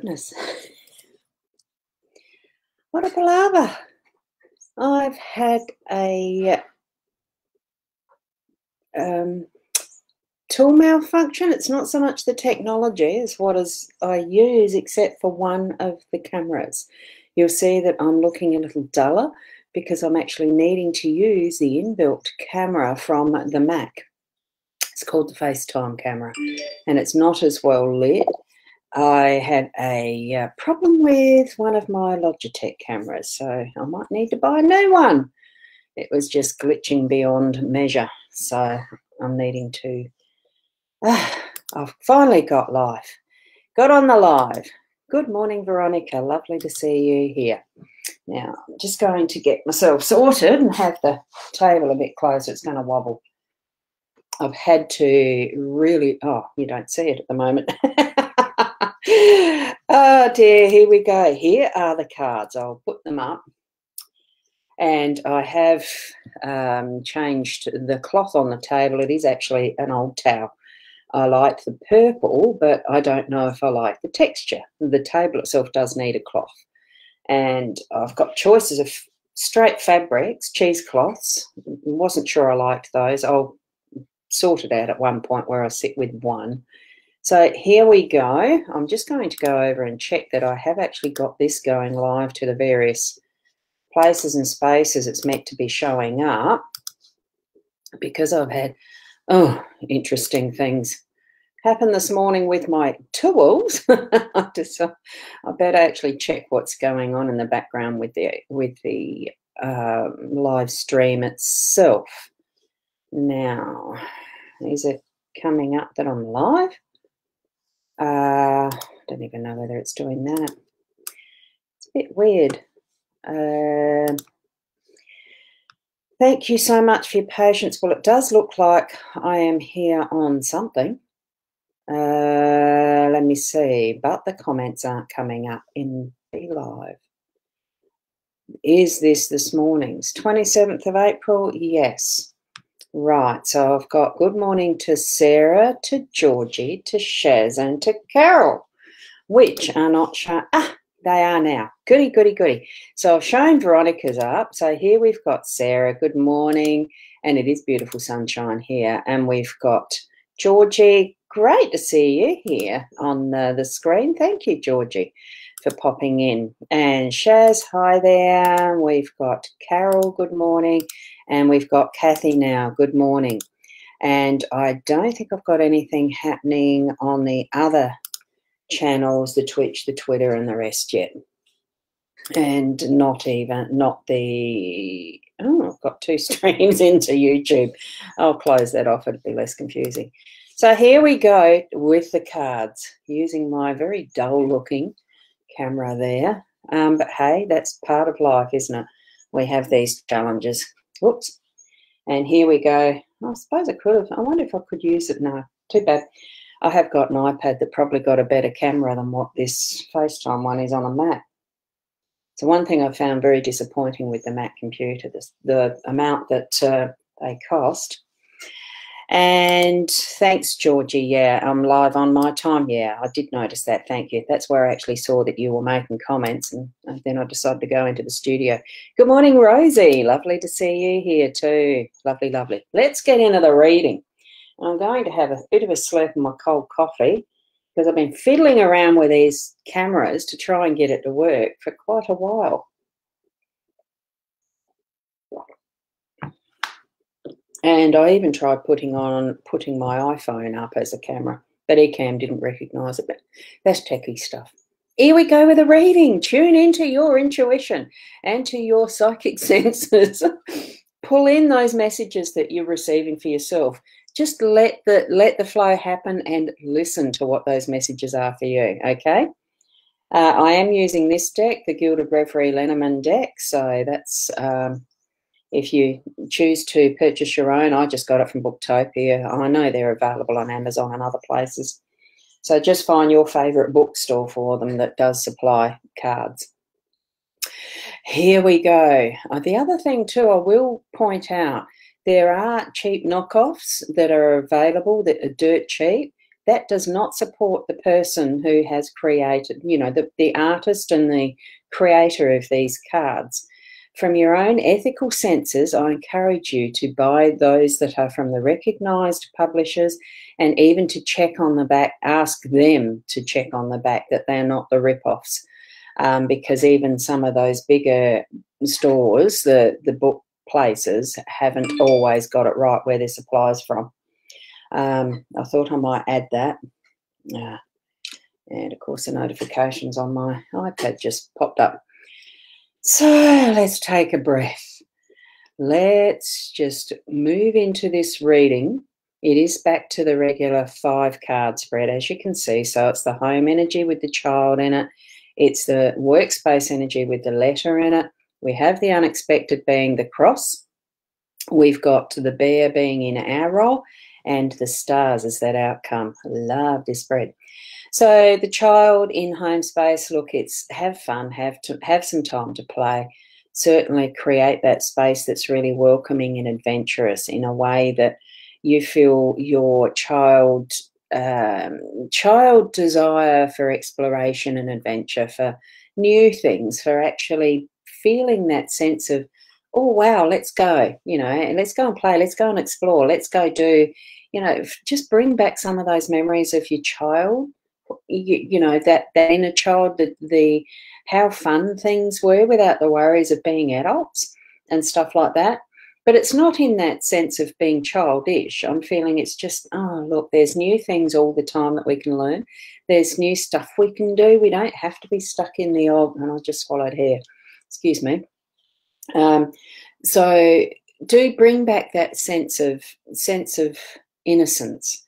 goodness. What a palaver. I've had a tool malfunction. It's not so much the technology as what I use, except for one of the cameras. You'll see that I'm looking a little duller because I'm actually needing to use the inbuilt camera from the Mac. It's called the FaceTime camera, and it's not as well lit. I had a problem with one of my Logitech cameras, so I might need to buy a new one. It was just glitching beyond measure, so I'm needing to... I've finally got live. Got on the live. Good morning, Veronica. Lovely to see you here. Now, I'm just going to get myself sorted and have the table a bit closer. It's going to wobble. I've had to really... Oh, you don't see it at the moment. Oh, dear. Here we go. Here are the cards. I'll put them up. And I have changed the cloth on the table. It is actually an old towel. I like the purple, but I don't know if I like the texture. The table itself does need a cloth. And I've got choices of straight fabrics, cheesecloths. Wasn't sure I liked those. I'll sort it out at one point where I sit with one. So here we go. I'm just going to go over and check that I have actually got this going live to the various places and spaces it's meant to be showing up, because I've had interesting things happen this morning with my tools. I better actually check what's going on in the background with the live stream itself. Now, is it coming up that I'm live? I don't even know whether it's doing that. It's a bit weird. Thank you so much for your patience. Well, it does look like I am here on something. Let me see, but the comments aren't coming up in the live. Is this morning's 27th of April? Yes. Right, so I've got good morning to Sarah, to Georgie, to Shaz, and to Carol, which are not shown. They are now. Goody, goody, goody. So I've shown Veronica's up. So here we've got Sarah, good morning, and it is beautiful sunshine here. And we've got Georgie. Great to see you here on the screen. Thank you, Georgie, for popping in. And Shaz, hi there. We've got Carol, good morning. And we've got Kathy now, good morning. And I don't think I've got anything happening on the other channels, the Twitch, the Twitter, and the rest yet. And not the... Oh, I've got two streams into YouTube. I'll close that off. It'll be less confusing. So here we go with the cards, using my very dull-looking camera there. But, hey, that's part of life, isn't it? We have these challenges. Whoops. And here we go. I suppose I could have. I wonder if I could use it. No, too bad. I have got an iPad that probably got a better camera than what this FaceTime one is on a Mac. So one thing I found very disappointing with the Mac computer, the amount that they cost. And thanks, Georgie. Yeah, I'm live on my time. Yeah, I did notice that. Thank you. That's where I actually saw that you were making comments, and then I decided to go into the studio. Good morning, Rosie. Lovely to see you here too. Lovely, lovely. Let's get into the reading. I'm going to have a bit of a slurp of my cold coffee because I've been fiddling around with these cameras to try and get it to work for quite a while. And I even tried putting my iPhone up as a camera, but Ecamm didn't recognise it. But that's techie stuff. Here we go with a reading. Tune into your intuition and to your psychic senses. Pull in those messages that you're receiving for yourself. Just let the flow happen and listen to what those messages are for you, okay? I am using this deck, the Gilded Reverie Lenormand deck, so that's... if you choose to purchase your own, I just got it from Booktopia. I know they're available on Amazon and other places. So just find your favourite bookstore for them that does supply cards. Here we go. The other thing too, I will point out, there are cheap knockoffs that are available that are dirt cheap. that does not support the person who has created, you know, the artist and the creator of these cards. From your own ethical senses, I encourage you to buy those that are from the recognised publishers, and even to check on the back, ask them to check on the back that they're not the rip-offs. Because even some of those bigger stores, the book places, haven't always got it right where their supplies from. I thought I might add that. And, of course, the notifications on my iPad just popped up. So let's take a breath. Let's just move into this reading. It is back to the regular 5-card spread, as you can see. So it's the home energy with the child in it. It's the workspace energy with the letter in it. We have the unexpected being the cross. We've got the bear being in our role, and the stars as that outcome. I love this spread. So the child in home space, look, it's have fun, have some time to play. Certainly create that space that's really welcoming and adventurous in a way that you feel your child desire for exploration and adventure, for new things, for actually feeling that sense of, oh, wow, let's go, you know, and let's go and play, let's go and explore, let's go do, you know, just bring back some of those memories of your child, you know, that inner child, the how fun things were without the worries of being adults and stuff like that. But it's not in that sense of being childish. I'm feeling it's just, oh, look, there's new things all the time that we can learn. There's new stuff we can do. We don't have to be stuck in the old, and I just swallowed hair, excuse me. So do bring back that sense of innocence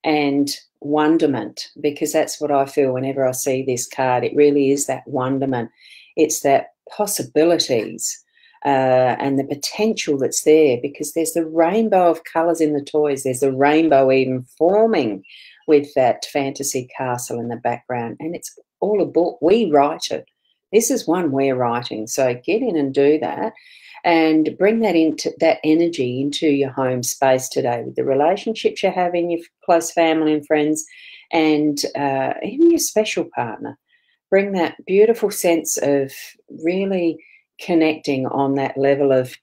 and wonderment, because that's what I feel whenever I see this card. It really is that wonderment. It's that possibilities and the potential that's there, because there's the rainbow of colours in the toys. There's a rainbow even forming with that fantasy castle in the background, and it's all a book. We write it. This is one we're writing. So get in and do that, and bring that into that energy into your home space today with the relationships you're having, your close family and friends, and even your special partner. Bring that beautiful sense of really connecting on that level of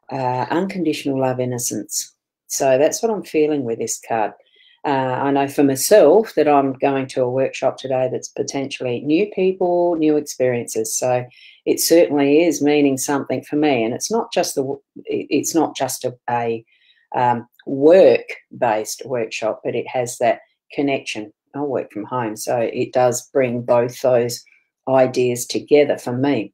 unconditional love, innocence. So that's what I'm feeling with this card. I know for myself that I'm going to a workshop today that's potentially new people, new experiences. So it certainly is meaning something for me, and it's not just a work-based workshop, but it has that connection. I work from home, so it does bring both those ideas together for me.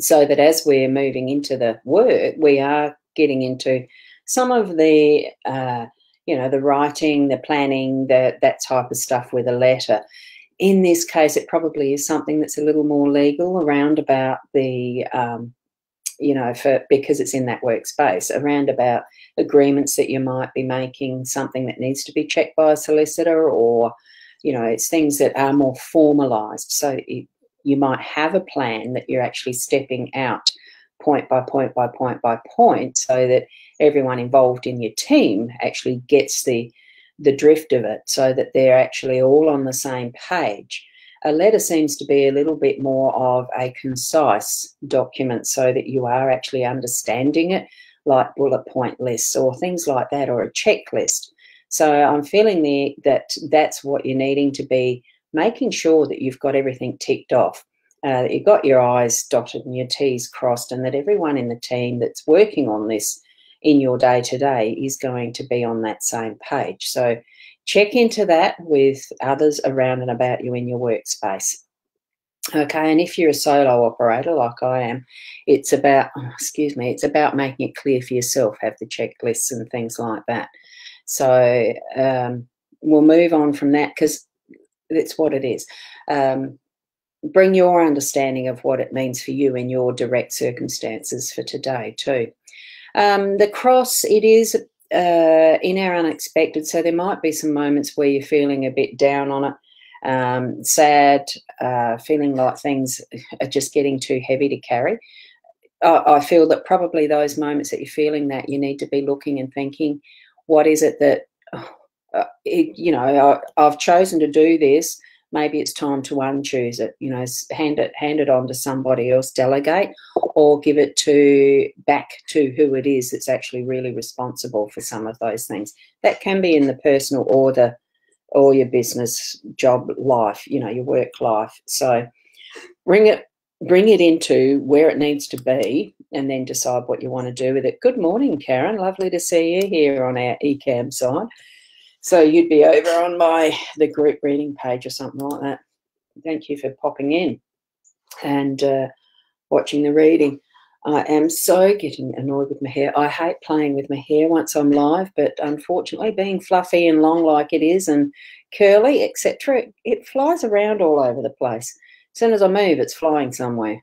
So that as we're moving into the work, we are getting into some of the you know, the writing, the planning, that type of stuff with a letter. In this case, it probably is something that's a little more legal around about the, you know, because it's in that workspace, around about agreements that you might be making, something that needs to be checked by a solicitor, or, you know, it's things that are more formalised. So you might have a plan that you're actually stepping out point by point by point by point, so that everyone involved in your team actually gets the drift of it, so that they're actually all on the same page. A letter seems to be a little bit more of a concise document, so that you are actually understanding it, like bullet point lists or things like that, or a checklist. So I'm feeling that's what you're needing to be making sure that you've got everything ticked off. That you've got your I's dotted and your T's crossed, and that everyone in the team that's working on this in your day-to-day is going to be on that same page. So check into that with others around and about you in your workspace. Okay, and if you're a solo operator like I am, it's about, it's about making it clear for yourself, have the checklists and things like that. So we'll move on from that, because that's what it is. Bring your understanding of what it means for you in your direct circumstances for today too. The cross, it is in our unexpected, so there might be some moments where you're feeling a bit down on it, sad, feeling like things are just getting too heavy to carry. I feel that probably those moments that you're feeling that, you need to be looking and thinking, what is it that you know, I've chosen to do this. Maybe it's time to unchoose it. You know, hand it on to somebody else, delegate, or give it back to who it is that's actually really responsible for some of those things. That can be in the personal or your business, job life. You know, your work life. So bring it into where it needs to be, and then decide what you want to do with it. Good morning, Karen. Lovely to see you here on our eCam side. So you'd be over on the group reading page or something like that. Thank you for popping in and watching the reading. I am so getting annoyed with my hair. I hate playing with my hair once I'm live, but unfortunately, being fluffy and long like it is and curly, etc., it flies around all over the place. As soon as I move, it's flying somewhere.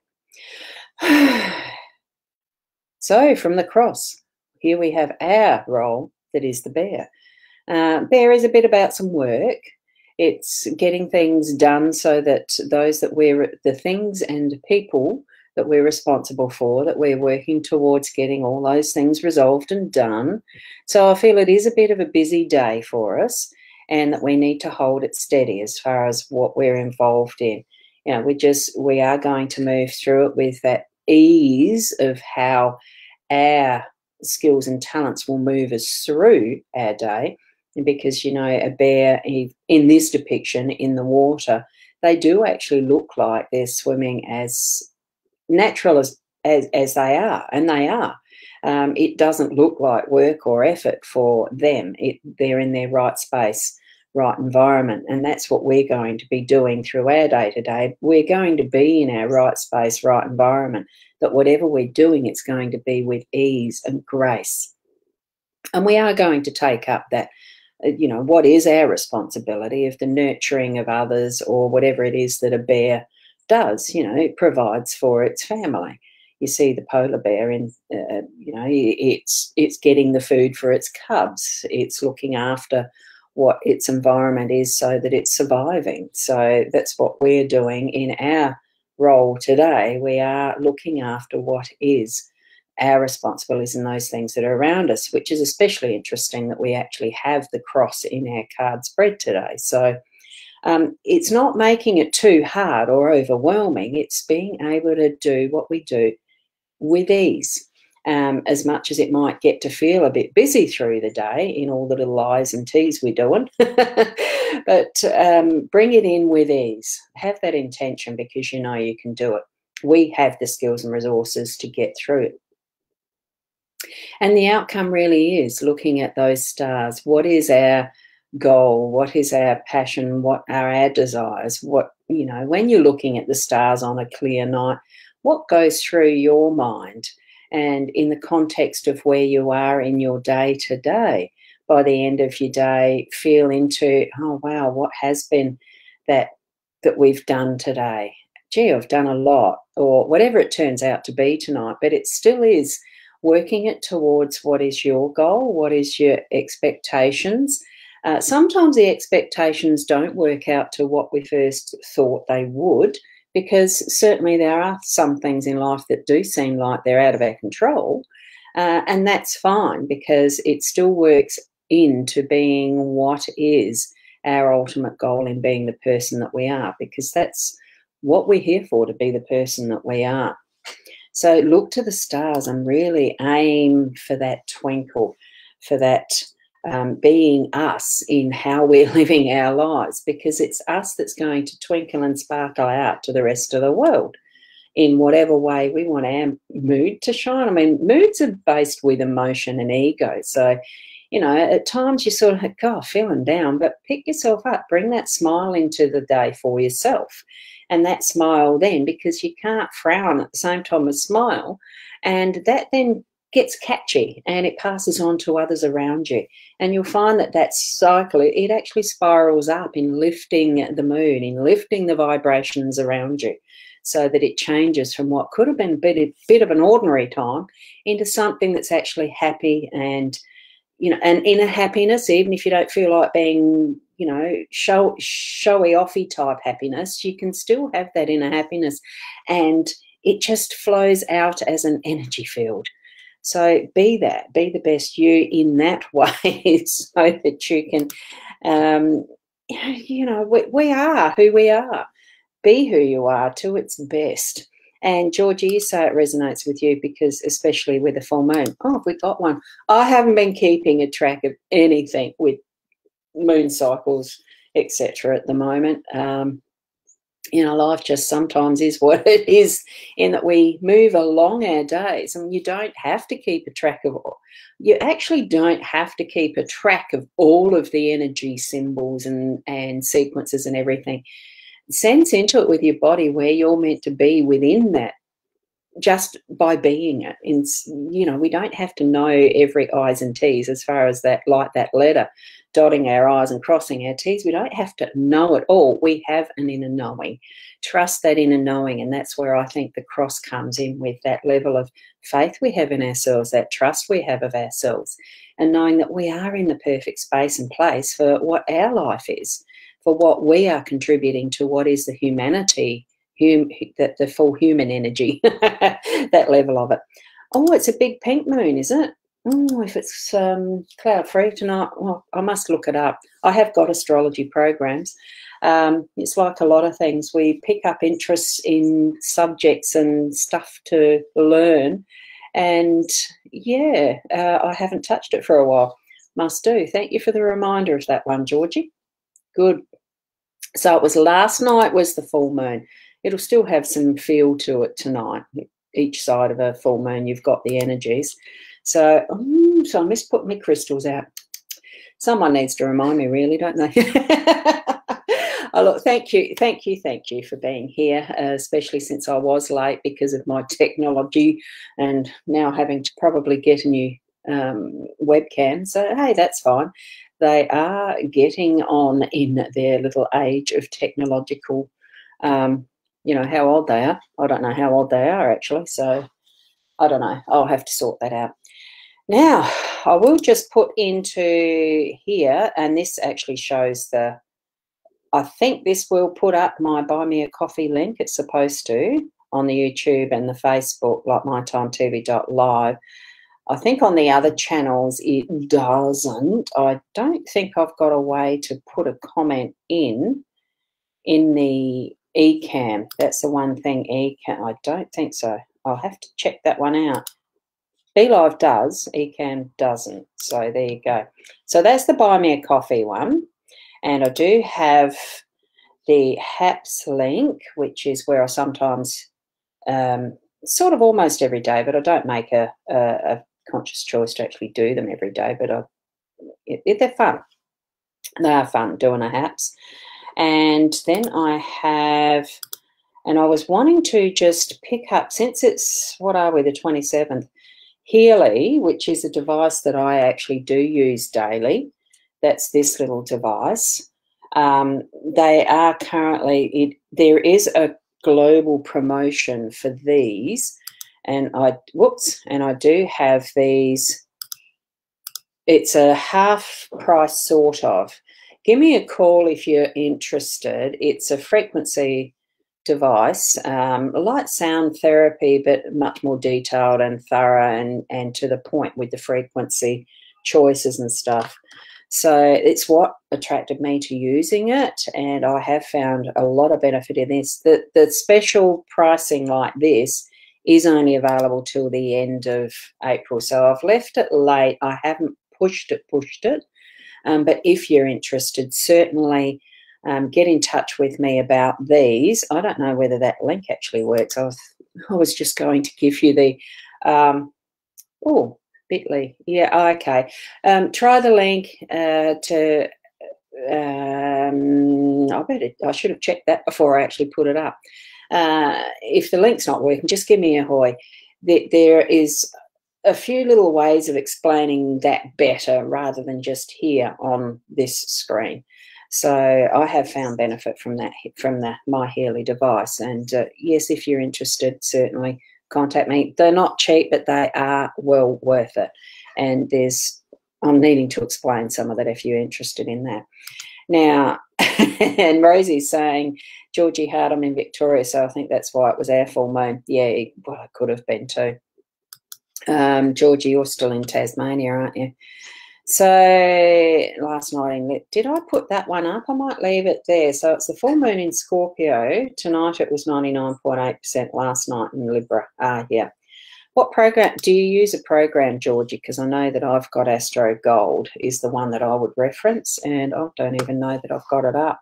So from the cross, here we have our role, that is the bear. Bear is a bit about some work. It's getting things done so that the things and people that we're responsible for, that we're working towards getting all those things resolved and done. So I feel it is a bit of a busy day for us, and that we need to hold it steady as far as what we're involved in. You know, we are going to move through it with that ease of how our skills and talents will move us through our day. Because, you know, a bear in this depiction in the water, they do actually look like they're swimming as natural as they are, and they are. It doesn't look like work or effort for them. They're in their right space, right environment, and that's what we're going to be doing through our day-to-day. We're going to be in our right space, right environment, that whatever we're doing, it's going to be with ease and grace. And we are going to take up that, you know, what is our responsibility of the nurturing of others, or whatever it is that a bear does. You know, it provides for its family. You see the polar bear in, you know, it's getting the food for its cubs. It's looking after what its environment is so that it's surviving. So that's what we're doing in our role today. We are looking after what is our responsibilities and those things that are around us, which is especially interesting that we actually have the cross in our card spread today. So it's not making it too hard or overwhelming. It's being able to do what we do with ease, as much as it might get to feel a bit busy through the day in all the little I's and T's we're doing. But bring it in with ease. Have that intention, because you know you can do it. We have the skills and resources to get through it. And the outcome really is looking at those stars. What is our goal? What is our passion? What are our desires? What, you know, when you're looking at the stars on a clear night, what goes through your mind? And in the context of where you are in your day to day, by the end of your day, feel into, oh, wow, what has been that we've done today? Gee, I've done a lot, or whatever it turns out to be tonight, but it still is working it towards what is your goal, what is your expectations. Sometimes the expectations don't work out to what we first thought they would, because certainly there are some things in life that do seem like they're out of our control, and that's fine, because it still works into being what is our ultimate goal in being the person that we are, because that's what we're here for, to be the person that we are. So look to the stars and really aim for that twinkle, for that being us in how we're living our lives, because it's us that's going to twinkle and sparkle out to the rest of the world in whatever way we want our mood to shine. I mean, moods are based with emotion and ego. So, you know, at times you sort of go, feeling down, but pick yourself up, bring that smile into the day for yourself. And that smile then, because you can't frown at the same time as smile, and that then gets catchy and it passes on to others around you. And you'll find that that cycle, it actually spirals up in lifting the mood, in lifting the vibrations around you, so that it changes from what could have been a bit of an ordinary time into something that's actually happy and, you know, and inner happiness. Even if you don't feel like being, you know, showy offy type happiness, you can still have that inner happiness, and it just flows out as an energy field. So be that, be the best you in that way so that you can, we are who we are. Be who you are to its best. And Georgie, you say it resonates with you because especially with the full moon. Oh, we got one. I haven't been keeping a track of anything with moon cycles, etc. at the moment. Life just sometimes is what it is, in that we move along our days, and you don't have to keep a track of all. You actually don't have to keep a track of all of the energy symbols and sequences and everything. Sense into it with your body where you're meant to be within that, just by being it. We don't have to know every I's and T's as far as that, like that letter, dotting our I's and crossing our T's. We don't have to know it all. We have an inner knowing. Trust that inner knowing, and that's where I think the cross comes in, with that level of faith we have in ourselves, that trust we have of ourselves, and knowing that we are in the perfect space and place for what our life is, for what we are contributing to what is the humanity, the full human energy, that level of it. Oh, it's a big pink moon, is it? Oh, if it's cloud-free tonight, well, I must look it up. I have got astrology programs. It's like a lot of things. We pick up interests in subjects and stuff to learn. And, I haven't touched it for a while. Must do. Thank you for the reminder of that one, Georgie. Good. So it was last night was the full moon. It'll still have some feel to it tonight. Each side of a full moon, you've got the energies. So I must put my crystals out. Someone needs to remind me, really, don't they? Oh, look, thank you for being here, especially since I was late because of my technology and now having to probably get a new webcam. So, hey, that's fine. They are getting on in their little age of technological, how old they are. I don't know how old they are, actually, so I don't know. I'll have to sort that out. Now, I will just put into here, and this actually shows I think this will put up my Buy Me a Coffee link. It's supposed to, on the YouTube and the Facebook, like mytimetv.live. I think on the other channels it doesn't. I don't think I've got a way to put a comment in the eCam. That's the one thing, eCam. I don't think so. I'll have to check that one out. BeLive does, eCam doesn't. So there you go. So that's the Buy Me a Coffee one. And I do have the HAPS link, which is where I sometimes, sort of almost every day, but I don't make a conscious choice to actually do them every day, but they're fun. They are fun doing a HAPS. And then I have, and I was wanting to just pick up, since it's, what are we, the 27th, Healy, which is a device that I actually do use daily. That's this little device. They are currently, there is a global promotion for these, and I do have these. It's a half price, sort of. Give me a call if you're interested. It's a frequency device, light sound therapy, but much more detailed and thorough and to the point with the frequency choices and stuff. So it's what attracted me to using it, and I have found a lot of benefit in this. The special pricing like this is only available till the end of April, so I've left it late. I haven't pushed it, but if you're interested, certainly get in touch with me about these. I don't know whether that link actually works. I was just going to give you the Bitly. Yeah, okay. Try the link to. I should have checked that before I actually put it up. If the link's not working, just give me a hoy. There is a few little ways of explaining that better rather than just here on this screen. So I have found benefit from that, from my Healy device. And yes, if you're interested, certainly contact me. They're not cheap, but they are well worth it. And I'm needing to explain some of that if you're interested in that. Now, and Rosie's saying, Georgie Hart, I'm in Victoria, so I think that's why it was our full moon. Yeah, well, it could have been too. Georgie, you're still in Tasmania, aren't you? So last night, did I put that one up? I might leave it there. So it's the full moon in Scorpio. Tonight it was 99.8%, last night in Libra. Yeah. What program, do you use a program, Georgie? Because I know that I've got Astro Gold is the one that I would reference, and I don't even know that I've got it up.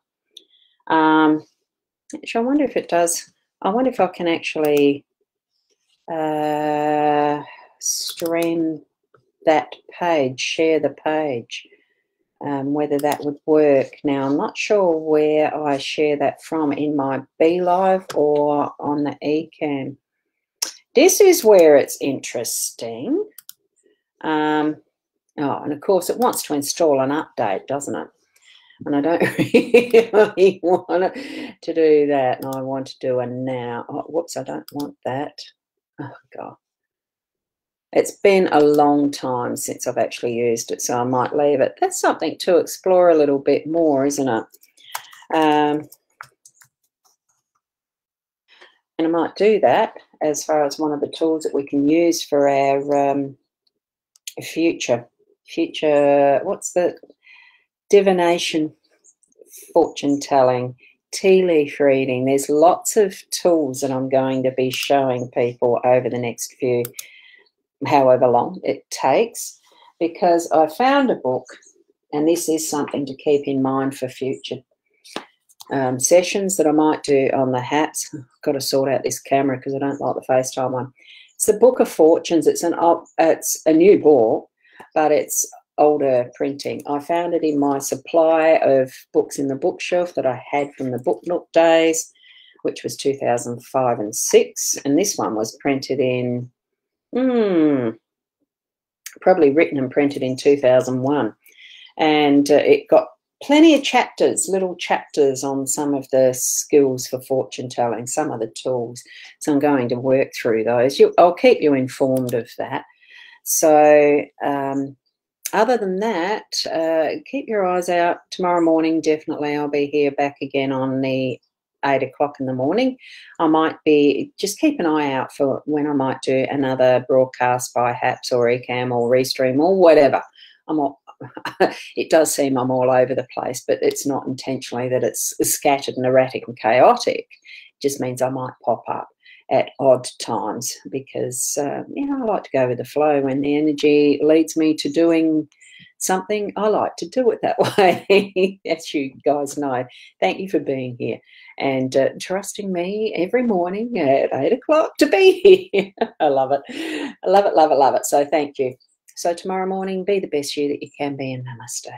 Actually, I wonder if it does. I wonder if I can actually stream that page, share the page, whether that would work. Now, I'm not sure where I share that from, in my Be Live or on the eCam. This is where it's interesting. Oh, and of course, it wants to install an update, doesn't it? And I don't really want to do that. And I want to do a now. Oh, whoops, I don't want that. Oh, God. It's been a long time since I've actually used it, so I might leave it. That's something to explore a little bit more, isn't it? And I might do that as far as one of the tools that we can use for our future, what's the divination, fortune telling, tea leaf reading. There's lots of tools that I'm going to be showing people over the next few, however long it takes, because I found a book, and this is something to keep in mind for future sessions that I might do on the hats. I've got to sort out this camera because I don't like the FaceTime one. It's the Book of Fortunes. It's a new book, but it's older printing. I found it in my supply of books in the bookshelf that I had from the Book Nook days, which was 2005 and 6, and this one was printed in probably written and printed in 2001, and it got plenty of chapters, little chapters on some of the skills for fortune telling, some of the tools. So I'm going to work through those. I'll keep you informed of that. So other than that, keep your eyes out. Tomorrow morning, definitely, I'll be here back again on the 8 o'clock in the morning. I might be, just keep an eye out for when I might do another broadcast by HAPS or eCam or Restream or whatever. It does seem I'm all over the place, but it's not intentionally that it's scattered and erratic and chaotic. It just means I might pop up at odd times because, I like to go with the flow. When the energy leads me to doing something, I like to do it that way, as you guys know. Thank you for being here and trusting me every morning at 8 o'clock to be here. I love it. I love it, love it, love it. So thank you. So tomorrow morning, be the best you that you can be, and namaste.